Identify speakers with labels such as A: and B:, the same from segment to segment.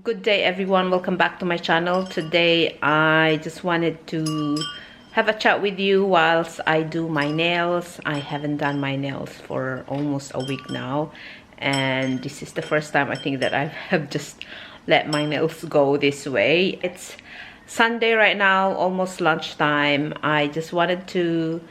A: Good day everyone, welcome back to my channel. Today I just wanted to have a chat with you whilst I do my nails. I haven't done my nails for almost a week now, and this is the first time I think that I have just let my nails go this way. It's Sunday right now, almost lunchtime. I just wanted to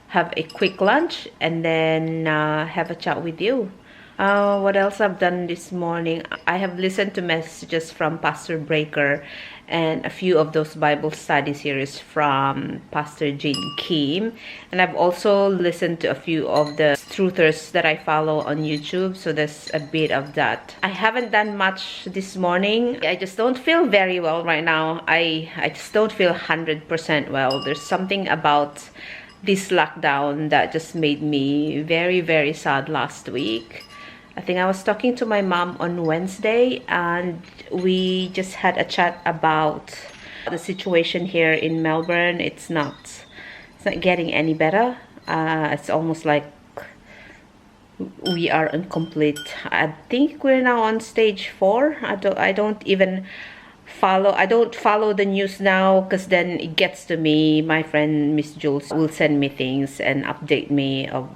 A: have a quick lunch and then have a chat with you. What else I've done this morning? I have listened to messages from Pastor Breaker and a few of those Bible study series from Pastor Jane Kim, and I've also listened to a few of the truthers that I follow on YouTube, so there's a bit of that. I haven't done much this morning. I just don't feel very well right now. I just don't feel 100% well. There's something about this lockdown that just made me very sad last week. I think I was talking to my mom on Wednesday and we just had a chat about the situation here in Melbourne. It's not getting any better. It's almost like we are incomplete. I think we're now on stage 4. I don't follow the news now, because then it gets to me. My friend Miss Jules will send me things and update me of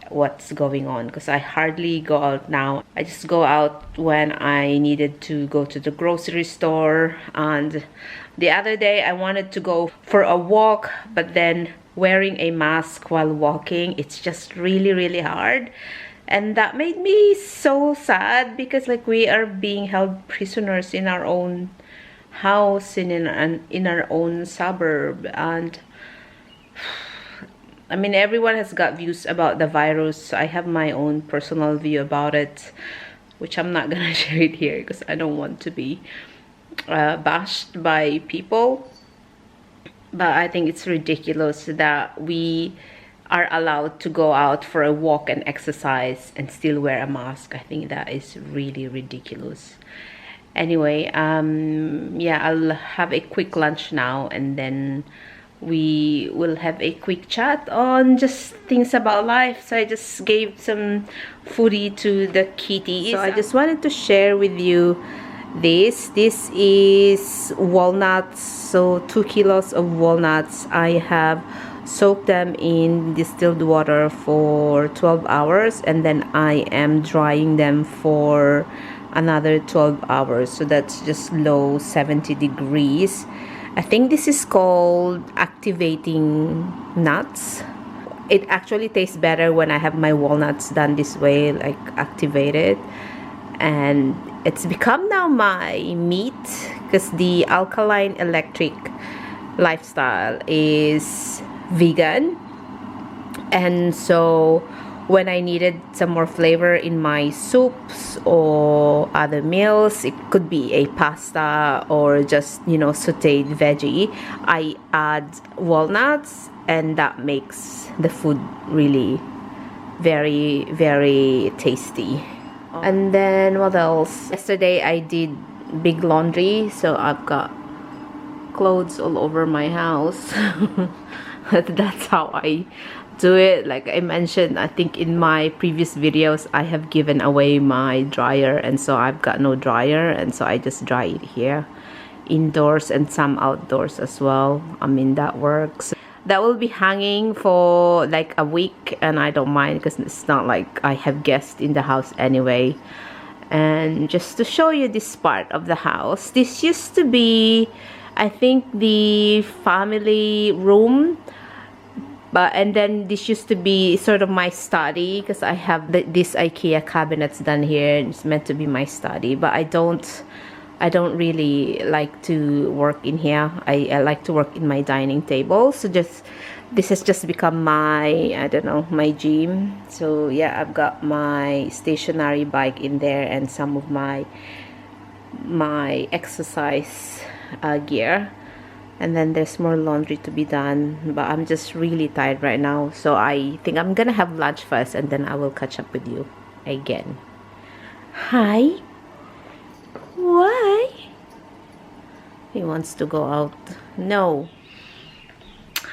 A: what's going on, because I hardly go out now. I just go out when I needed to go to the grocery store. And the other day I wanted to go for a walk, but then wearing a mask while walking, it's just really hard. And that made me so sad, because like we are being held prisoners in our own house in our own suburb. And I mean, everyone has got views about the virus. I have my own personal view about it, which I'm not gonna share it here because I don't want to be bashed by people. But I think it's ridiculous that we are allowed to go out for a walk and exercise and still wear a mask. I think that is really ridiculous. Anyway, yeah, I'll have a quick lunch now and then we will have a quick chat on just things about life. So I just gave some foodie to the kitties. So I just wanted to share with you this is walnuts. So 2 kilos of walnuts. I have soaked them in distilled water for 12 hours and then I am drying them for another 12 hours. So that's just low 70 degrees. I think this is called activating nuts. It actually tastes better when I have my walnuts done this way, like activated. And it's become now my meat, because the alkaline electric lifestyle is vegan. And so when I needed some more flavor in my soups or other meals, it could be a pasta or just, you know, sauteed veggie, I add walnuts, and that makes the food really very tasty. And then what else? Yesterday I did big laundry, so I've got clothes all over my house. That's how I do it. Like I mentioned, I think in my previous videos, I have given away my dryer, and so I've got no dryer, and so I just dry it here indoors and some outdoors as well. I mean, that works. That will be hanging for like a week, and I don't mind because it's not like I have guests in the house anyway. And just to show you this part of the house, this used to be, I think, the family room. And then this used to be sort of my study, because I have this IKEA cabinets done here, and it's meant to be my study. But I don't really like to work in here. I like to work in my dining table. So this has just become my, I don't know, my gym. So yeah, I've got my stationary bike in there and some of my exercise gear. And then there's more laundry to be done, but I'm just really tired right now. So I think I'm gonna have lunch first and then I will catch up with you again. Hi. Why? He wants to go out. No.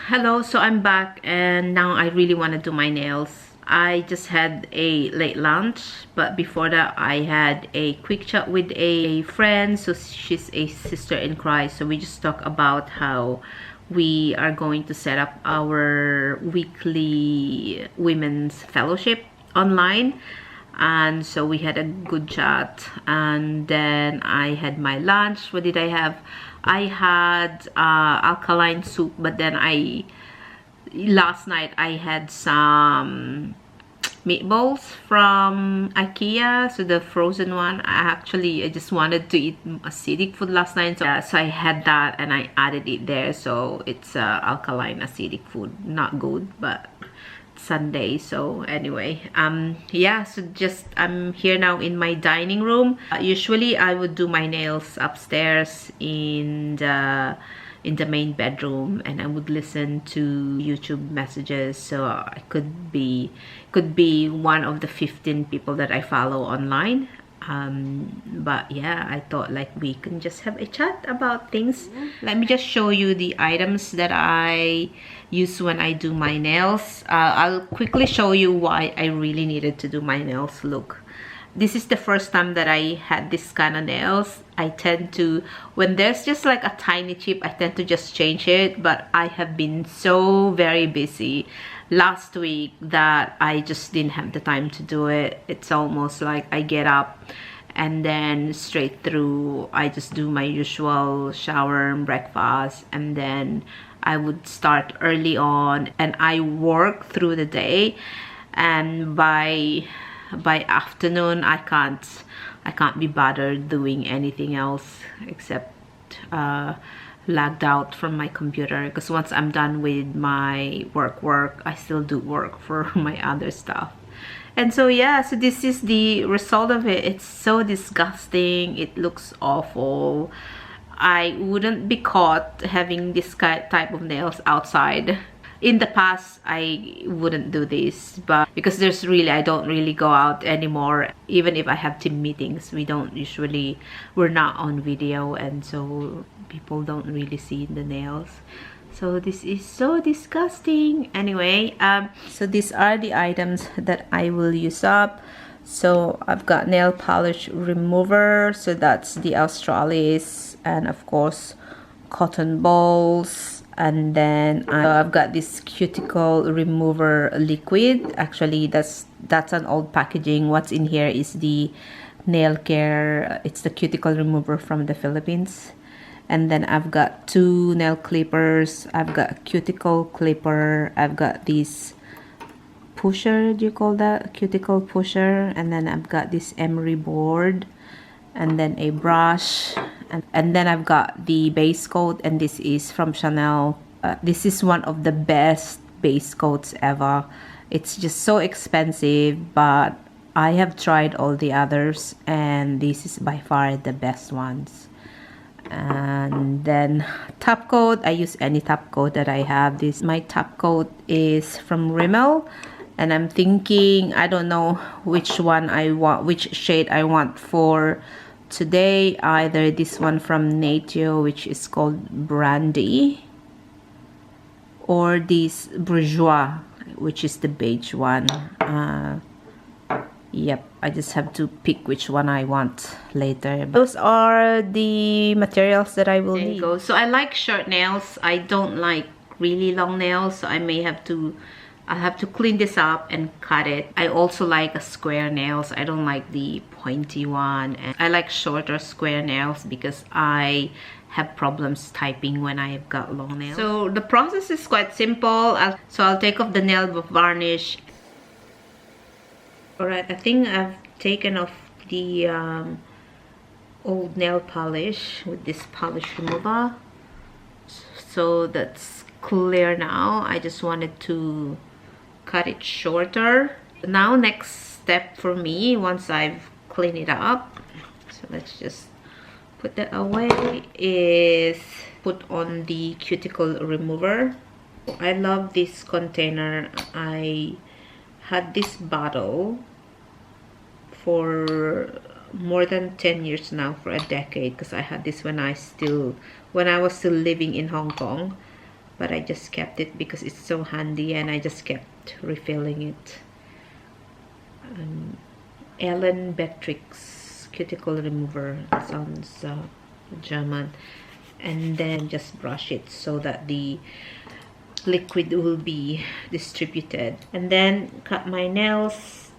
A: Hello, so I'm back and now I really want to do my nails. I just had a late lunch, but before that I had a quick chat with a friend. So she's a sister in Christ, so we just talk about how we are going to set up our weekly women's fellowship online. And so we had a good chat, and then I had my lunch. What did I have? I had alkaline soup, but then last night I had some meatballs from IKEA, so the frozen one. I just wanted to eat acidic food last night, so, so I had that and I added it there. So it's alkaline acidic food, not good, but Sunday. So anyway, yeah, so just I'm here now in my dining room. Usually I would do my nails upstairs in the main bedroom, and I would listen to YouTube messages, so I could be one of the 15 people that I follow online. But yeah, I thought like we can just have a chat about things. Let me just show you the items that I use when I do my nails. I'll quickly show you why I really needed to do my nails. Look, this is the first time that I had this kind of nails. I tend to, when there's just like a tiny chip, I tend to just change it, but I have been so very busy last week that I just didn't have the time to do it. It's almost like I get up and then straight through I just do my usual shower and breakfast, and then I would start early on and I work through the day, and by afternoon I can't be bothered doing anything else except lagged out from my computer, because once I'm done with my work, I still do work for my other stuff. And so yeah, so this is the result of it. It's so disgusting. It looks awful. I wouldn't be caught having this type of nails outside. In the past, I wouldn't do this, but because I don't really go out anymore. Even if I have team meetings, we're not on video, and so people don't really see the nails. So this is so disgusting. Anyway, so these are the items that I will use up. So I've got nail polish remover, so that's the Australis, and of course cotton balls. And then I've got this cuticle remover liquid. Actually, that's an old packaging. What's in here is the nail care. It's the cuticle remover from the Philippines. And then I've got 2 nail clippers. I've got a cuticle clipper. I've got this pusher, do you call that? A cuticle pusher. And then I've got this emery board, and then a brush, and then I've got the base coat, and this is from Chanel. This is one of the best base coats ever. It's just so expensive, but I have tried all the others, and this is by far the best ones. And then top coat, I use any top coat that I have. My top coat is from Rimmel, and I'm thinking, I don't know which one I want, which shade I want for today. Either this one from Natio, which is called Brandy, or this Boujois, which is the beige one. Yep, I just have to pick which one I want later. Those are the materials that I will need. Go. So I like short nails. I don't like really long nails, so I'll have to clean this up and cut it. I also like a square nails. I don't like the pointy one. And I like shorter square nails because I have problems typing when I've got long nails. So the process is quite simple. I'll take off the nail varnish. Alright, I think I've taken off the old nail polish with this polish remover. So that's clear now. I just wanted to cut it shorter. Now next step for me, once I've cleaned it up, so let's just put that away, is put on the cuticle remover. I love this container. I had this bottle for more than 10 years now, for a decade, because I had this when I was still living in Hong Kong, but I just kept it because it's so handy, and I just kept refilling it. Ellen Beatrix Cuticle Remover. It sounds German. And then just brush it so that the liquid will be distributed. And then cut my nails.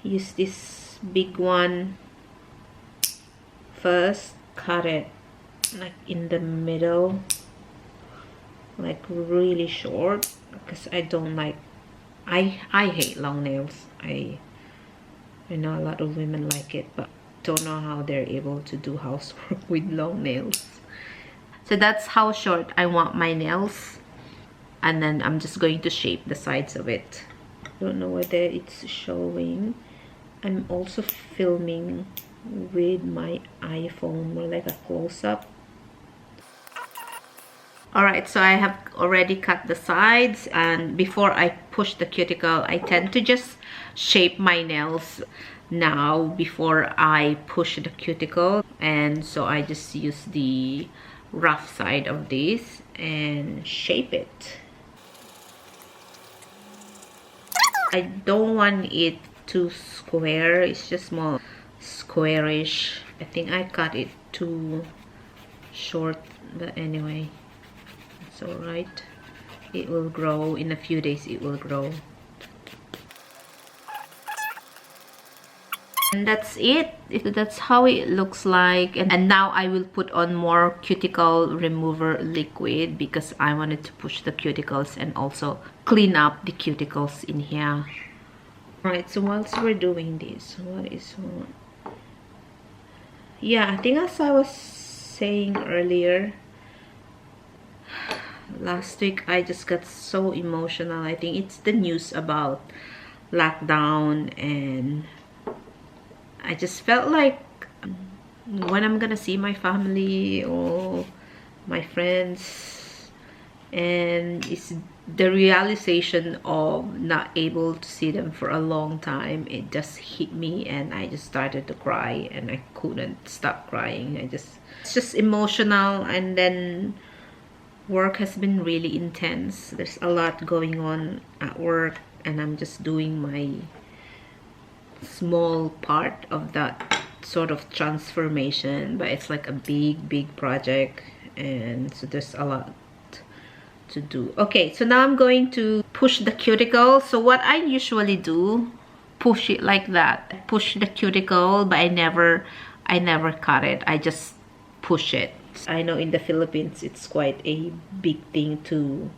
A: Use this big one first. Cut it like in the middle, like really short, because I don't like, I hate long nails. I know a lot of women like it, but don't know how they're able to do housework with long nails. So that's how short I want my nails. And then I'm just going to shape the sides of it. I don't know whether it's showing. I'm also filming with my iPhone, more like a close-up. Alright, so I have already cut the sides, and before I push the cuticle, I tend to just shape my nails now before I push the cuticle. And so I just use the rough side of this and shape it. I don't want it too square, it's just more squarish. I think I cut it too short, but anyway, it's alright. It will grow in a few days. It will grow. And that's it. That's how it looks like. And now I will put on more cuticle remover liquid because I wanted to push the cuticles and also clean up the cuticles in here. Right, so whilst we're doing this, what is on? Yeah, I think as I was saying earlier, last week I just got so emotional. I think it's the news about lockdown, and I just felt like when I'm gonna see my family or my friends, and it's the realization of not able to see them for a long time. It just hit me and I just started to cry, and I couldn't stop crying. It's just emotional. And then work has been really intense. There's a lot going on at work, and I'm just doing my small part of that sort of transformation, but it's like a big project, and so there's a lot to do. Okay, so now I'm going to push the cuticle. So what I usually do, push it like that, push the cuticle, but I never cut it. I just push it. I know in the Philippines it's quite a big thing to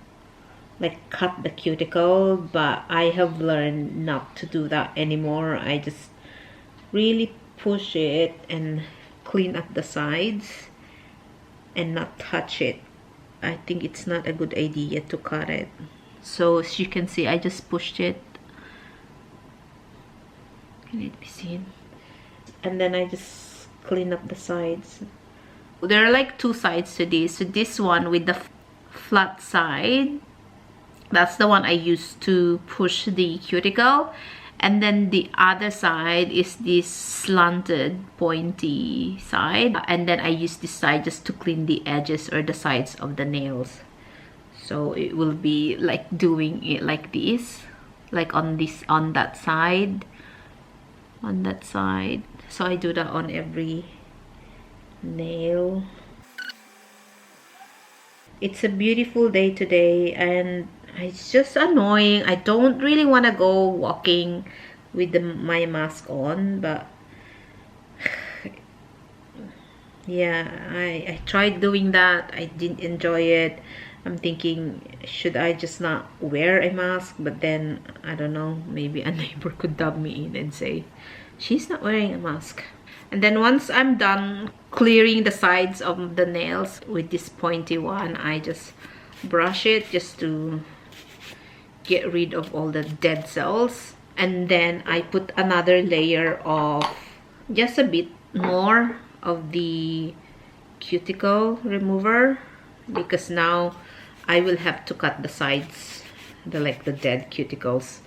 A: like cut the cuticle, but I have learned not to do that anymore. I just really push it and clean up the sides and not touch it. I think it's not a good idea to cut it. So as you can see, I just pushed it. Can it be seen? And then I just clean up the sides. There are like two sides to this. So this one with the flat side, that's the one I use to push the cuticle. And then the other side is this slanted, pointy side. And then I use this side just to clean the edges or the sides of the nails. So it will be like doing it like this, like on that side, on that side. So I do that on every nail. It's a beautiful day today, and it's just annoying. I don't really want to go walking with my mask on, but yeah, I tried doing that. I didn't enjoy it. I'm thinking, should I just not wear a mask? But then I don't know, maybe a neighbor could dub me in and say she's not wearing a mask. And then once I'm done clearing the sides of the nails with this pointy one, I just brush it just to get rid of all the dead cells. And then I put another layer of just a bit more of the cuticle remover, because now I will have to cut the sides, the dead cuticles.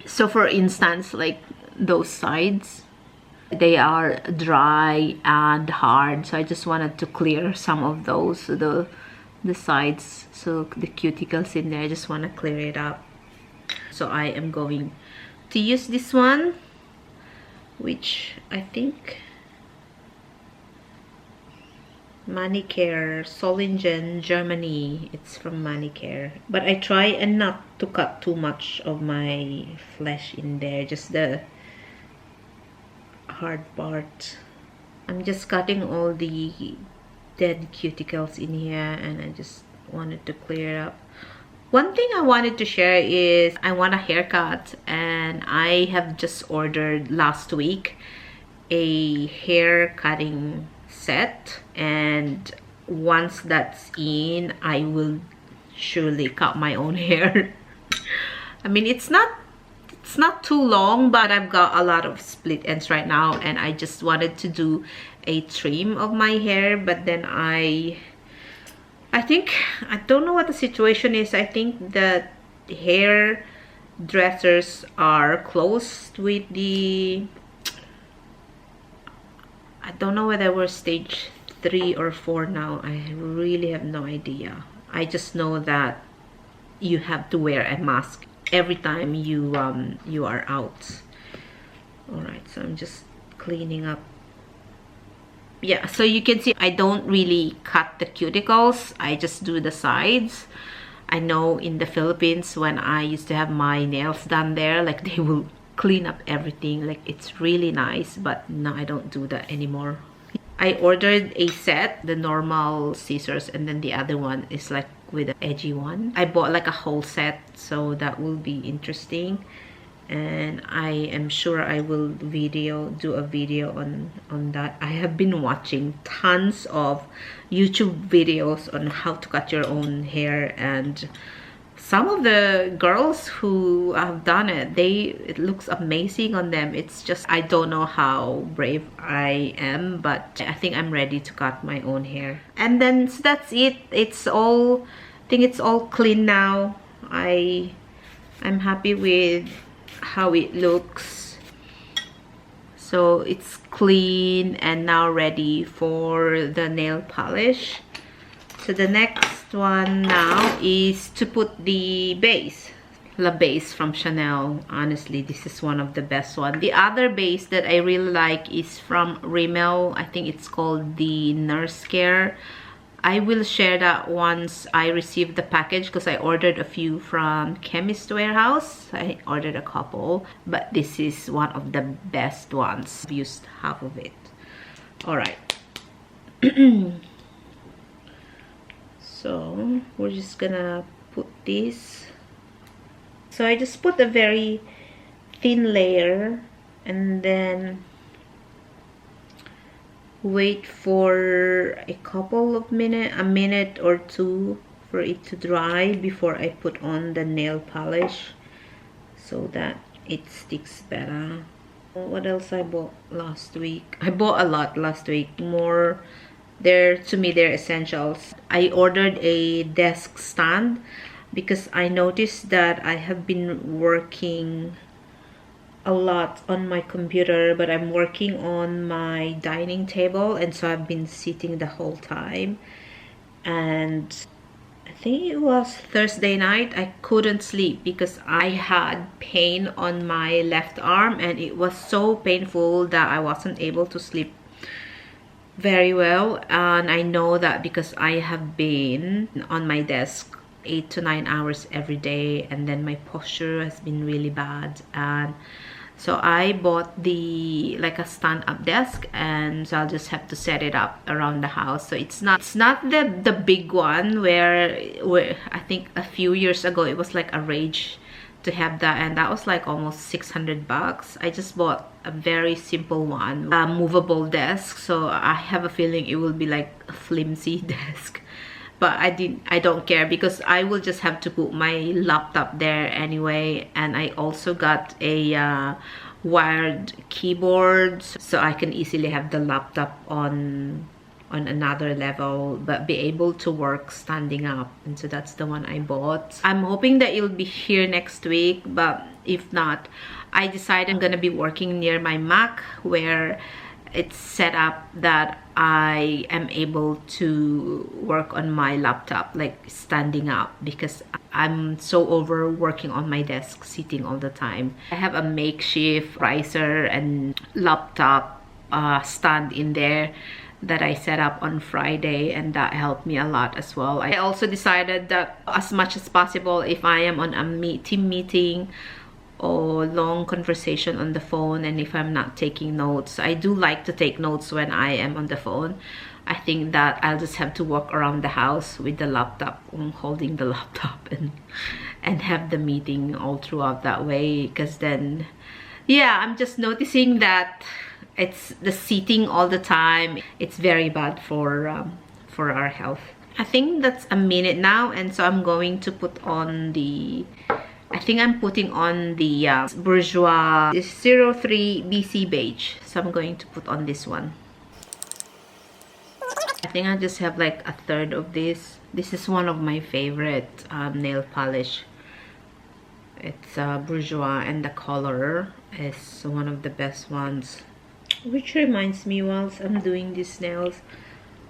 A: So for instance, like those sides, they are dry and hard, so I just wanted to clear some of those, the sides, so the cuticles in there, I just want to clear it up. so I am going to use this one, which I think Manicare, Solingen, Germany. It's from Manicare. But I try and not to cut too much of my flesh in there, just the hard part. I'm just cutting all the dead cuticles in here, and I just wanted to clear it up. One thing I wanted to share is I want a haircut, and I have just ordered last week a hair cutting set, and once that's in, I will surely cut my own hair. I mean, it's not too long, but I've got a lot of split ends right now, and I just wanted to do a trim of my hair, but then I think, I don't know what the situation is. I think the hair dressers are closed with the, I don't know whether we're stage 3 or 4 now. I really have no idea. I just know that you have to wear a mask every time you are out. All right, so I'm just cleaning up. Yeah, so you can see I don't really cut the cuticles. I just do the sides. I know in the Philippines, when I used to have my nails done there, like, they will clean up everything, like it's really nice, but no, I don't do that anymore. I ordered a set, the normal scissors, and then the other one is like with an edgy one. I bought like a whole set, so that will be interesting, and I am sure I will do a video on that. I have been watching tons of YouTube videos on how to cut your own hair, and some of the girls who have done it, it looks amazing on them. It's just, I don't know how brave I am, but I think I'm ready to cut my own hair. And then, so that's it. It's all, I think it's all clean now. I'm happy with how it looks. So it's clean and now ready for the nail polish. So the next one now is to put the base. La base from Chanel. Honestly, this is one of the best one. The other base that I really like is from Rimmel. I think it's called the Nurse Care. I will share that once I receive the package, because I ordered a few from Chemist Warehouse. I ordered a couple, but this is one of the best ones. I've used half of it. All right. So we're just gonna put this. So I just put a very thin layer, and then wait for a couple of minutes, a minute or two, for it to dry before I put on the nail polish, so that it sticks better. What else I bought last week? I bought a lot last week. More, to me they're essentials. I ordered a desk stand because I noticed that I have been working a lot on my computer, but I'm working on my dining table, and so I've been sitting the whole time. And I think it was Thursday night, I couldn't sleep because I had pain on my left arm, and it was so painful that I wasn't able to sleep very well. And I know that because I have been on my desk 8 to 9 hours every day, and then my posture has been really bad. And so I bought like a stand-up desk, and so I'll just have to set it up around the house. So it's not the big one where I think a few years ago it was like a rage to have that, and that was like almost 600 bucks. I just bought a very simple one, a movable desk, so I have a feeling it will be like a flimsy desk, but I don't care, because I will just have to put my laptop there anyway. And I also got a wired keyboard, so I can easily have the laptop on another level, but be able to work standing up. And so that's the one I bought. I'm hoping that it'll be here next week, but if not, I decided I'm gonna be working near my Mac, where it's set up that I am able to work on my laptop, like standing up, because I'm so over working on my desk, sitting all the time. I have a makeshift riser and laptop stand in there that I set up on Friday, and that helped me a lot as well. I also decided that as much as possible, if I am on a team meeting or long conversation on the phone, and if I'm not taking notes, I do like to take notes when I am on the phone. I think that I'll just have to walk around the house with the laptop, holding the laptop, and have the meeting all throughout that way, because then, yeah, I'm just noticing that it's the sitting all the time. It's very bad for our health. I think that's a minute now, and so I'm going to put on the, I think I'm putting on the Boujois 03 BC Beige. So I'm going to put on this one. I think I just have like a third of this. This is one of my favorite nail polish. It's Boujois, and the color is one of the best ones. Which reminds me, whilst I'm doing these nails,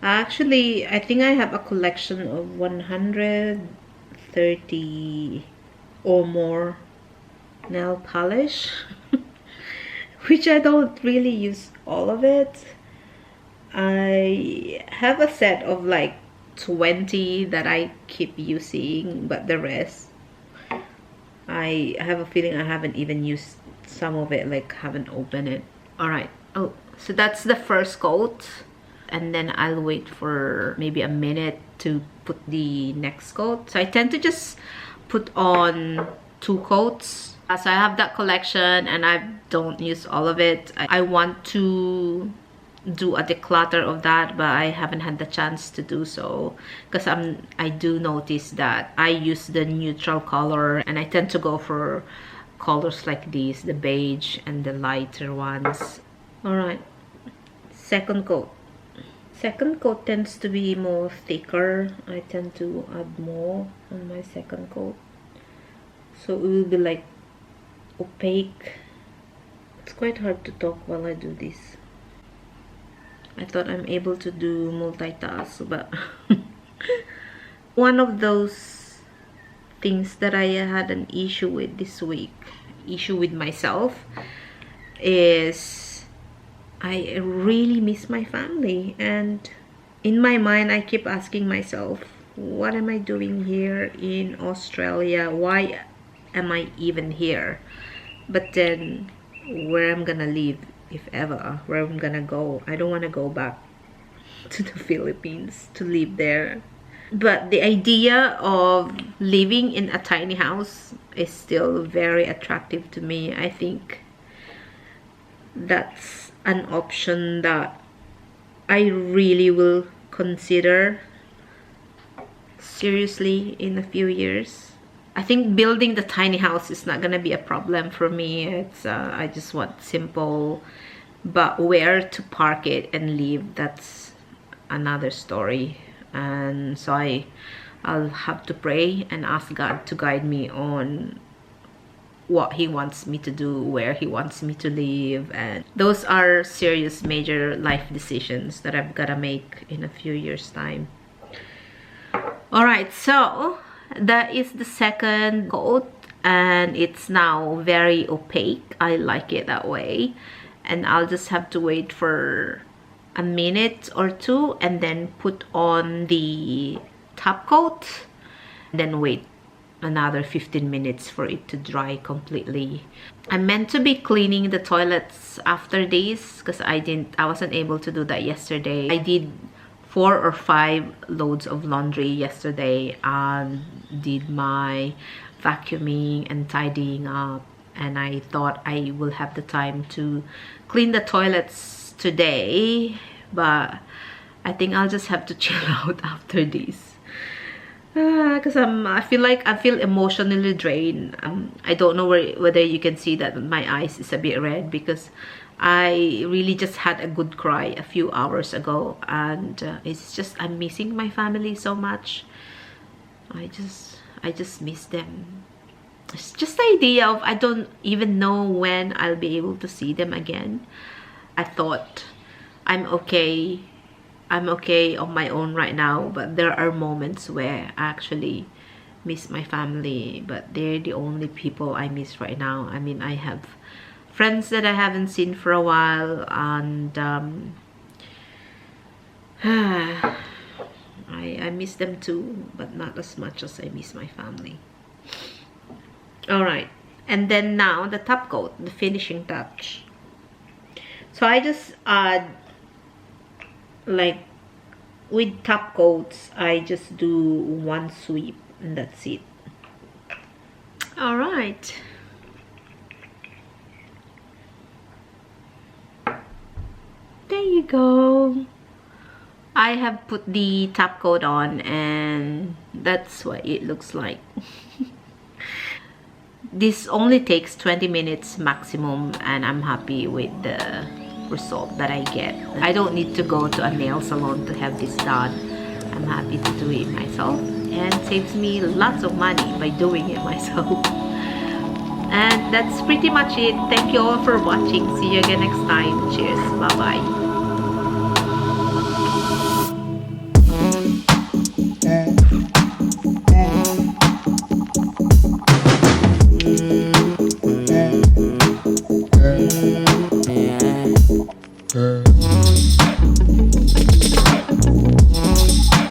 A: actually, I think I have a collection of 130 or more nail polish, which I don't really use all of it. I have a set of like 20 that I keep using, but the rest, I have a feeling I haven't even used some of it, like haven't opened it. All right. Oh, so that's the first coat, and then I'll wait for maybe a minute to put the next coat. So I tend to just put on 2 coats. So I have that collection, and I don't use all of it. I want to do a declutter of that, but I haven't had the chance to do so, because I do notice that I use the neutral color, and I tend to go for colors like these, the beige and the lighter ones. All right, second coat. Second coat tends to be more thicker. I tend to add more on my second coat, so it will be like opaque. It's quite hard to talk while I do this. I thought I'm able to do multitask, but one of those things that I had an issue with this week, issue with myself, is I really miss my family. And in my mind, I keep asking myself, what am I doing here in Australia? Why am I even here? But then, where I'm gonna live, if ever, where I'm gonna go, I don't want to go back to the Philippines to live there. But the idea of living in a tiny house is still very attractive to me. I think that's an option that I really will consider seriously in a few years. I think building the tiny house is not gonna be a problem for me. It's I just want simple, but where to park it and live, that's another story. And so I'll have to pray and ask God to guide me on what He wants me to do, where He wants me to live, and those are serious major life decisions that I've gotta make in a few years' time. All right, so that is the second coat, and it's now very opaque. I like it that way, and I'll just have to wait for a minute or two and then put on the top coat, then wait another 15 minutes for it to dry completely. I meant to be cleaning the toilets after this, because I wasn't able to do that yesterday. I did 4 or 5 loads of laundry yesterday and did my vacuuming and tidying up, and I thought I will have the time to clean the toilets today, but I think I'll just have to chill out after this, because I feel emotionally drained. I don't know whether you can see that my eyes is a bit red, because I really just had a good cry a few hours ago, and it's just, I'm missing my family so much. I just miss them. It's just the idea of I don't even know when I'll be able to see them again. I thought I'm okay. I'm okay on my own right now, but there are moments where I actually miss my family, but they're the only people I miss right now. I mean, I have friends that I haven't seen for a while, and I miss them too, but not as much as I miss my family. All right, and then now the top coat, the finishing touch. So I just add, like with top coats, I just do one sweep and that's it. All right. There you go. I have put the top coat on and that's what it looks like. This only takes 20 minutes maximum and I'm happy with the result that I get. I don't need to go to a nail salon to have this done. I'm happy to do it myself and saves me lots of money by doing it myself. And that's pretty much it. Thank you all for watching. See you again next time. Cheers. Bye-bye.
B: Yeah.